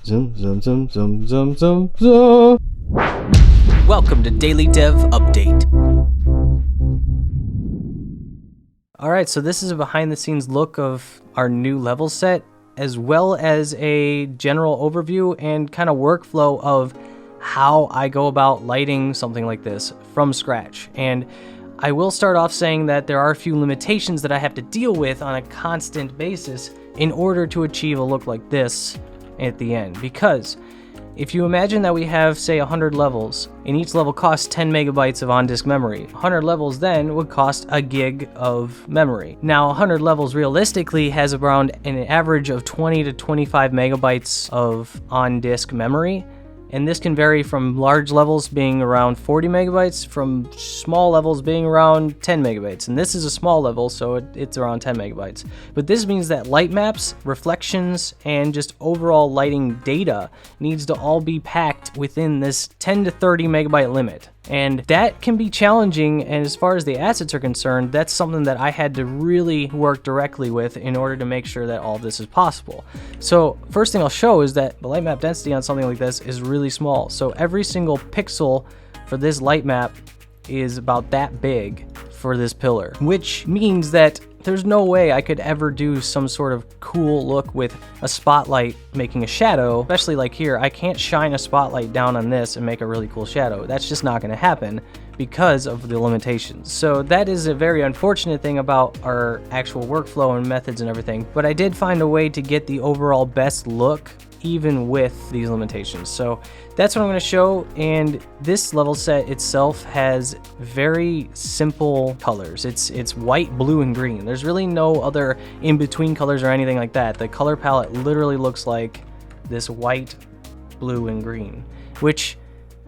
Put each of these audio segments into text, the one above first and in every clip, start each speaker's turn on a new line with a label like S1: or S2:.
S1: Zoom, zoom, zoom, zoom, zoom, zoom, zoom.
S2: Welcome to Daily Dev Update. Alright, so this is a behind the scenes look of our new level set, as well as a general overview and kind of workflow of how I go about lighting something like this from scratch. And I will start off saying that there are a few limitations that I have to deal with on a constant basis in order to achieve a look like this at the end. Because if you imagine that we have, say, 100 levels, and each level costs 10 megabytes of on-disk memory, 100 levels then would cost a gig of memory. Now, 100 levels realistically has around an average of 20 to 25 megabytes of on-disk memory, and this can vary from large levels being around 40 megabytes, from small levels being around 10 megabytes. And this is a small level, so it's around 10 megabytes. But this means that light maps, reflections, and just overall lighting data needs to all be packed within this 10 to 30 megabyte limit. And that can be challenging, and as far as the assets are concerned, that's something that I had to really work directly with in order to make sure that all of this is possible. So first thing I'll show is that the light map density on something like this is really small. So every single pixel for this light map is about that big for this pillar, which means that there's no way I could ever do some sort of cool look with a spotlight making a shadow, especially like here. I can't shine a spotlight down on this and make a really cool shadow. That's just not going to happen because of the limitations. So that is a very unfortunate thing about our actual workflow and methods and everything, but I did find a way to get the overall best look even with these limitations. So that's what I'm going to show, and this level set itself has very simple colors. It's white, blue, and green. There's really no other in-between colors or anything like that. The color palette literally looks like this white, blue, and green, which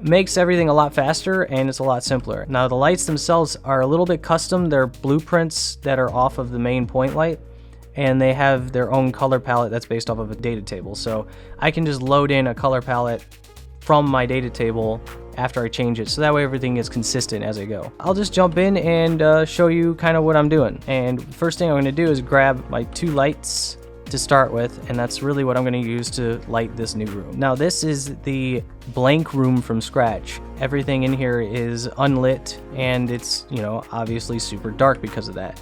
S2: makes everything a lot faster and it's a lot simpler. Now the lights themselves are a little bit custom. They're blueprints that are off of the main point light, and they have their own color palette that's based off of a data table. So I can just load in a color palette from my data table after I change it, so that way everything is consistent as I go. I'll just jump in and show you kind of what I'm doing. And first thing I'm going to do is grab my two lights to start with, and that's really what I'm going to use to light this new room. Now this is the blank room from scratch. Everything in here is unlit, and it's, you know, obviously super dark because of that.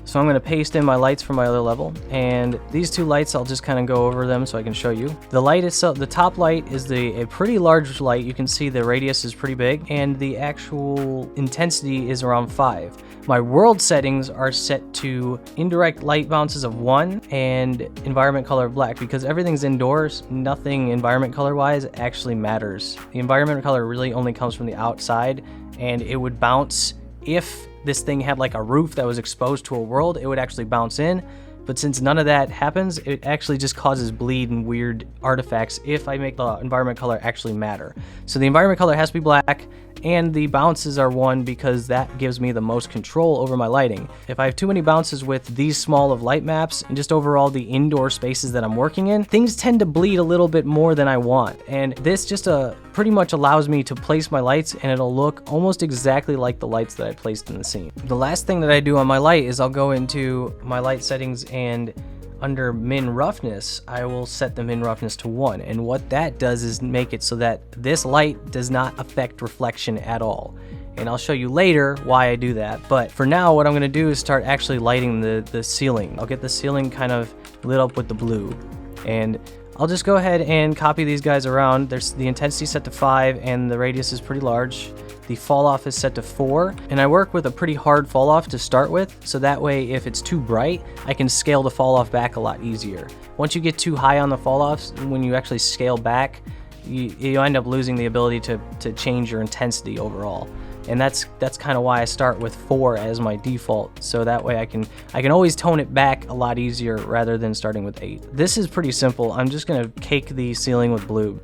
S2: So I'm going to paste in my lights from my other level, and these two lights I'll just kind of go over them so I can show you. The light itself, the top light is a pretty large light. You can see the radius is pretty big, and the actual intensity is around 5. My world settings are set to indirect light bounces of 1 and environment color of black, because everything's indoors. Nothing environment color wise actually matters. The environment color really only comes from the outside, and it would bounce if this thing had like a roof that was exposed to a world. It would actually bounce in, but since none of that happens, it actually just causes bleed and weird artifacts if I make the environment color actually matter. So the environment color has to be black, and the bounces are 1 because that gives me the most control over my lighting. If I have too many bounces with these small of light maps and just overall the indoor spaces that I'm working in, things tend to bleed a little bit more than I want. And this just pretty much allows me to place my lights, and it'll look almost exactly like the lights that I placed in the scene. The last thing that I do on my light is I'll go into my light settings, and under min roughness, I will set the min roughness to 1. And what that does is make it so that this light does not affect reflection at all. And I'll show you later why I do that. But for now, what I'm going to do is start actually lighting the ceiling. I'll get the ceiling kind of lit up with the blue. And I'll just go ahead and copy these guys around. There's the intensity set to 5, and the radius is pretty large. The fall off is set to 4, and I work with a pretty hard fall off to start with, so that way if it's too bright, I can scale the fall off back a lot easier. Once you get too high on the fall offs, when you actually scale back, you end up losing the ability to change your intensity overall. And that's kind of why I start with 4 as my default, so that way I can always tone it back a lot easier rather than starting with 8. This is pretty simple. I'm just gonna cake the ceiling with blue.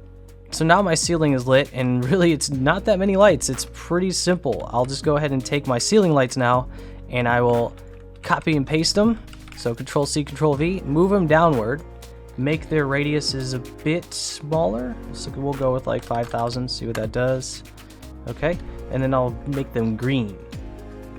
S2: So now my ceiling is lit, and really it's not that many lights. It's pretty simple. I'll just go ahead and take my ceiling lights now, and I will copy and paste them. So Control C, Control V, move them downward, make their radiuses a bit smaller. So we'll go with like 5,000, see what that does. Okay, and then I'll make them green.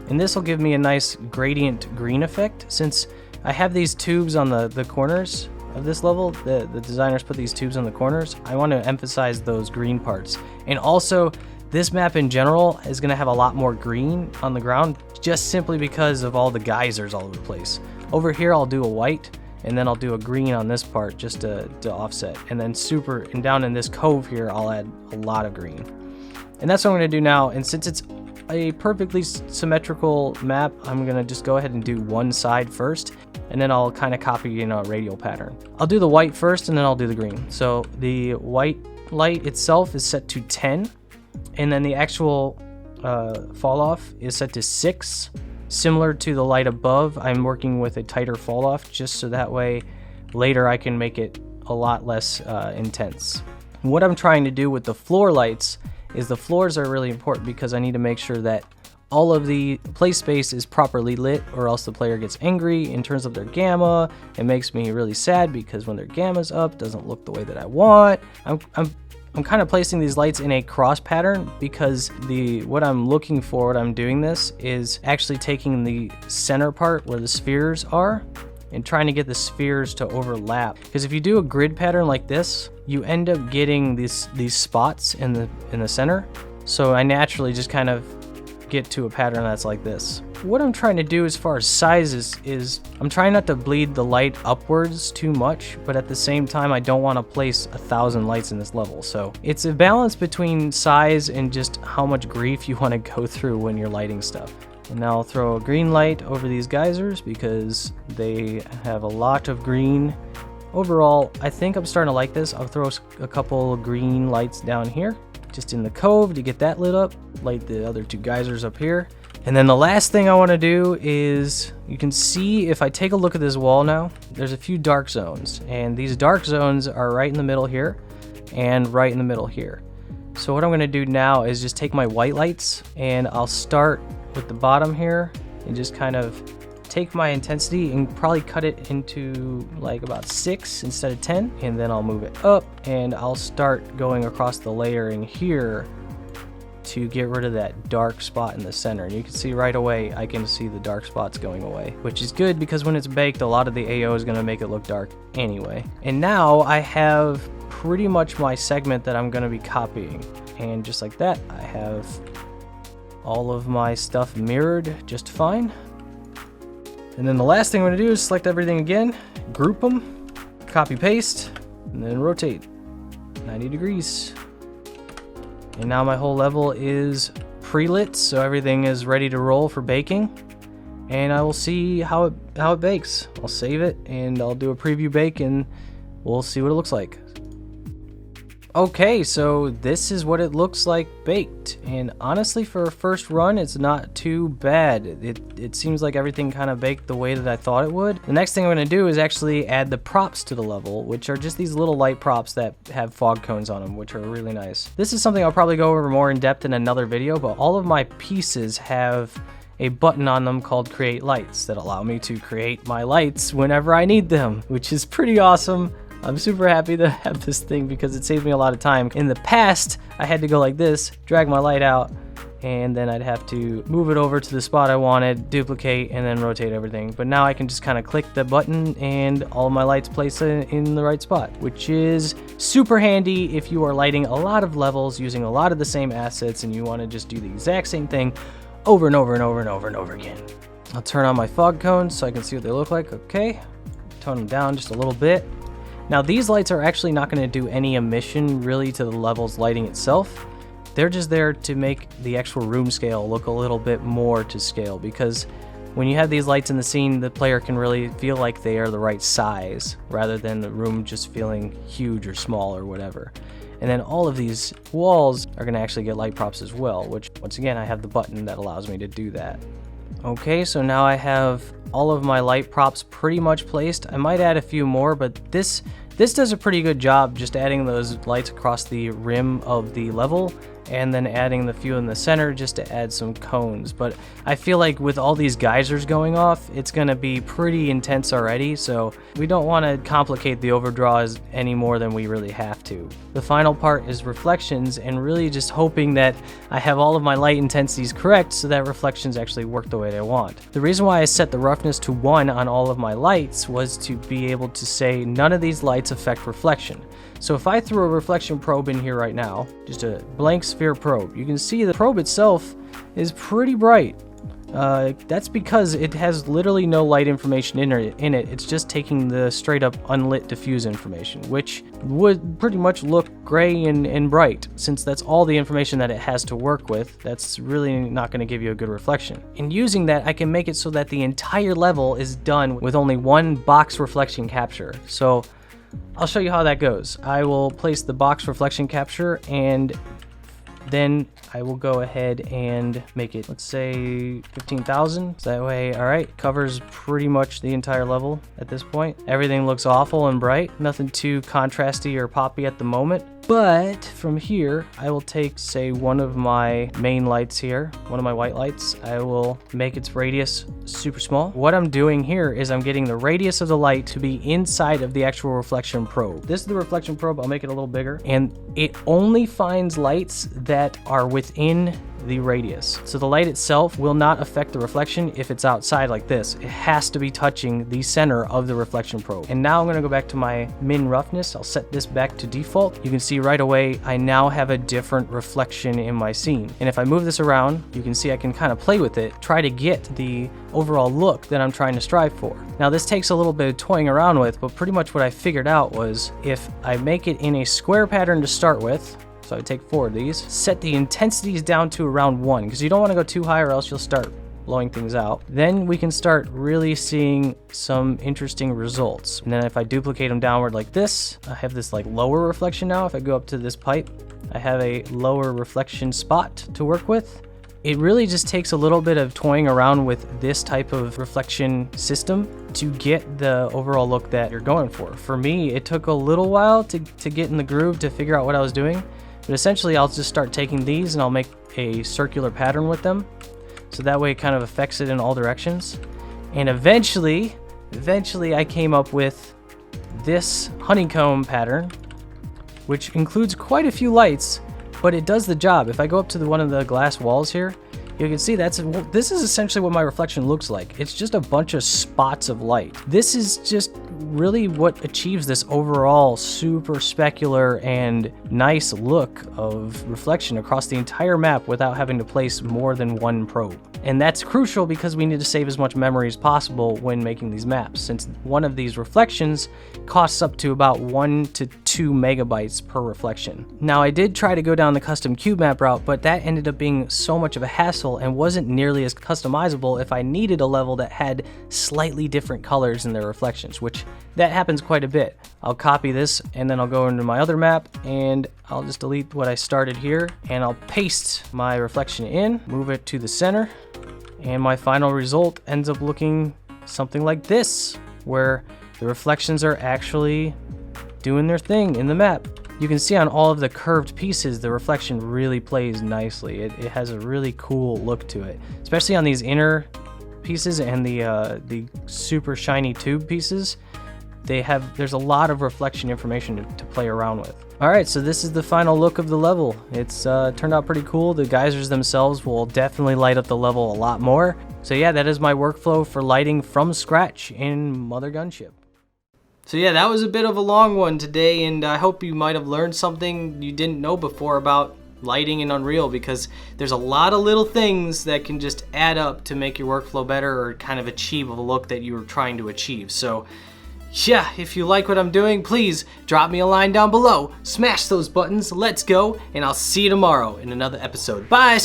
S2: And this will give me a nice gradient green effect, since I have these tubes on the corners of this level, the designers put these tubes on the corners. I want to emphasize those green parts. And also, this map in general is going to have a lot more green on the ground, just simply because of all the geysers all over the place. Over here, I'll do a white, and then I'll do a green on this part just to offset. And then down in this cove here, I'll add a lot of green. And that's what I'm going to do now. And since it's a perfectly symmetrical map, I'm going to just go ahead and do one side first, and then I'll kind of copy a radial pattern. I'll do the white first, and then I'll do the green. So the white light itself is set to 10, and then the actual fall off is set to 6. Similar to the light above, I'm working with a tighter fall off just so that way later I can make it a lot less intense. What I'm trying to do with the floor lights is the floors are really important because I need to make sure that all of the play space is properly lit, or else the player gets angry in terms of their gamma. It makes me really sad because when their gamma's up, it doesn't look the way that I want. I'm kind of placing these lights in a cross pattern because what I'm looking for, what I'm doing this, is actually taking the center part where the spheres are and trying to get the spheres to overlap. Because if you do a grid pattern like this, you end up getting these spots in the center. So I naturally just kind of get to a pattern that's like this. What I'm trying to do as far as sizes is I'm trying not to bleed the light upwards too much, but at the same time I don't want to place 1,000 lights in this level. So it's a balance between size and just how much grief you want to go through when you're lighting stuff. And now I'll throw a green light over these geysers because they have a lot of green. Overall, I think I'm starting to like this. I'll throw a couple of green lights down here, just in the cove to get that lit up, light the other 2 geysers up here. And then the last thing I want to do is, you can see if I take a look at this wall now, there's a few dark zones, and these dark zones are right in the middle here and right in the middle here. So what I'm going to do now is just take my white lights, and I'll start with the bottom here and just kind of take my intensity and probably cut it into like about 6 instead of 10, and then I'll move it up and I'll start going across the layering here to get rid of that dark spot in the center. And you can see right away I can see the dark spots going away, which is good because when it's baked, a lot of the AO is going to make it look dark anyway. And now I have pretty much my segment that I'm going to be copying, and just like that I have all of my stuff mirrored just fine. And then the last thing I'm going to do is select everything again, group them, copy paste, and then rotate 90 degrees. And now my whole level is pre-lit, so everything is ready to roll for baking. And I will see how it bakes. I'll save it and I'll do a preview bake and we'll see what it looks like. Okay, so this is what it looks like baked, and honestly for a first run it's not too bad. It seems like everything kind of baked the way that I thought it would. The next thing I'm going to do is actually add the props to the level, which are just these little light props that have fog cones on them, which are really nice. This is something I'll probably go over more in depth in another video, but all of my pieces have a button on them called create lights that allow me to create my lights whenever I need them, which is pretty awesome. I'm super happy to have this thing because it saved me a lot of time. In the past, I had to go like this, drag my light out, and then I'd have to move it over to the spot I wanted, duplicate, and then rotate everything. But now I can just kind of click the button and all of my lights place in the right spot, which is super handy if you are lighting a lot of levels using a lot of the same assets and you want to just do the exact same thing over and over and over and over and over again. I'll turn on my fog cones so I can see what they look like. Okay, tone them down just a little bit. Now these lights are actually not going to do any emission really to the level's lighting itself. They're just there to make the actual room scale look a little bit more to scale, because when you have these lights in the scene, the player can really feel like they are the right size rather than the room just feeling huge or small or whatever. And then all of these walls are going to actually get light props as well, which once again I have the button that allows me to do that. Okay, so now I have all of my light props pretty much placed. I might add a few more, but this does a pretty good job just adding those lights across the rim of the level and then adding the few in the center just to add some cones. But I feel like with all these geysers going off, it's going to be pretty intense already, so we don't want to complicate the overdraws any more than we really have to. The final part is reflections, and really just hoping that I have all of my light intensities correct so that reflections actually work the way I want. The reason why I set the roughness to 1 on all of my lights was to be able to say none of these lights affect reflection. So if I threw a reflection probe in here right now, just a blank sphere probe, you can see the probe itself is pretty bright. That's because it has literally no light information in it. It's just taking the straight up unlit diffuse information, which would pretty much look gray and bright. Since that's all the information that it has to work with, that's really not going to give you a good reflection. In using that, I can make it so that the entire level is done with only one box reflection capture. So I'll show you how that goes. I will place the box reflection capture, and then I will go ahead and make it, let's say 15,000. So that way, all right, covers pretty much the entire level at this point. Everything looks awful and bright. Nothing too contrasty or poppy at the moment. But from here, I will take, say, one of my main lights here, one of my white lights. I will make its radius super small. What I'm doing here is I'm getting the radius of the light to be inside of the actual reflection probe. This is the reflection probe. I'll make it a little bigger. And it only finds lights that are within the radius. So the light itself will not affect the reflection if it's outside like this. It has to be touching the center of the reflection probe. And now I'm gonna go back to my min roughness. I'll set this back to default. You can see right away, I now have a different reflection in my scene. And if I move this around, you can see I can kind of play with it, try to get the overall look that I'm trying to strive for. Now this takes a little bit of toying around with, but pretty much what I figured out was if I make it in a square pattern to start with, so I take 4 of these, set the intensities down to around 1, because you don't want to go too high or else you'll start blowing things out. Then we can start really seeing some interesting results. And then if I duplicate them downward like this, I have this like lower reflection now. If I go up to this pipe, I have a lower reflection spot to work with. It really just takes a little bit of toying around with this type of reflection system to get the overall look that you're going for. For me, it took a little while to get in the groove to figure out what I was doing. But essentially, I'll just start taking these and I'll make a circular pattern with them. So that way it kind of affects it in all directions. And eventually I came up with this honeycomb pattern, which includes quite a few lights, but it does the job. If I go up to one of the glass walls here, you can see this is essentially what my reflection looks like. It's just a bunch of spots of light. This is just really what achieves this overall super specular and nice look of reflection across the entire map without having to place more than one probe. And that's crucial because we need to save as much memory as possible when making these maps, since one of these reflections costs up to about 1 to 2 megabytes per reflection. Now I did try to go down the custom cube map route, but that ended up being so much of a hassle and wasn't nearly as customizable if I needed a level that had slightly different colors in their reflections, which that happens quite a bit. I'll copy this and then I'll go into my other map and I'll just delete what I started here and I'll paste my reflection in, move it to the center, and my final result ends up looking something like this, where the reflections are actually doing their thing in the map. You can see on all of the curved pieces, the reflection really plays nicely. It has a really cool look to it, especially on these inner pieces and the super shiny tube pieces. There's a lot of reflection information to play around with. All right, so this is the final look of the level. It's turned out pretty cool. The geysers themselves will definitely light up the level a lot more. So yeah, that is my workflow for lighting from scratch in MOTHERGUNSHIP. So yeah, that was a bit of a long one today, and I hope you might have learned something you didn't know before about lighting in Unreal, because there's a lot of little things that can just add up to make your workflow better or kind of achieve a look that you were trying to achieve. So yeah, if you like what I'm doing, please drop me a line down below, smash those buttons, let's go, and I'll see you tomorrow in another episode. Bye!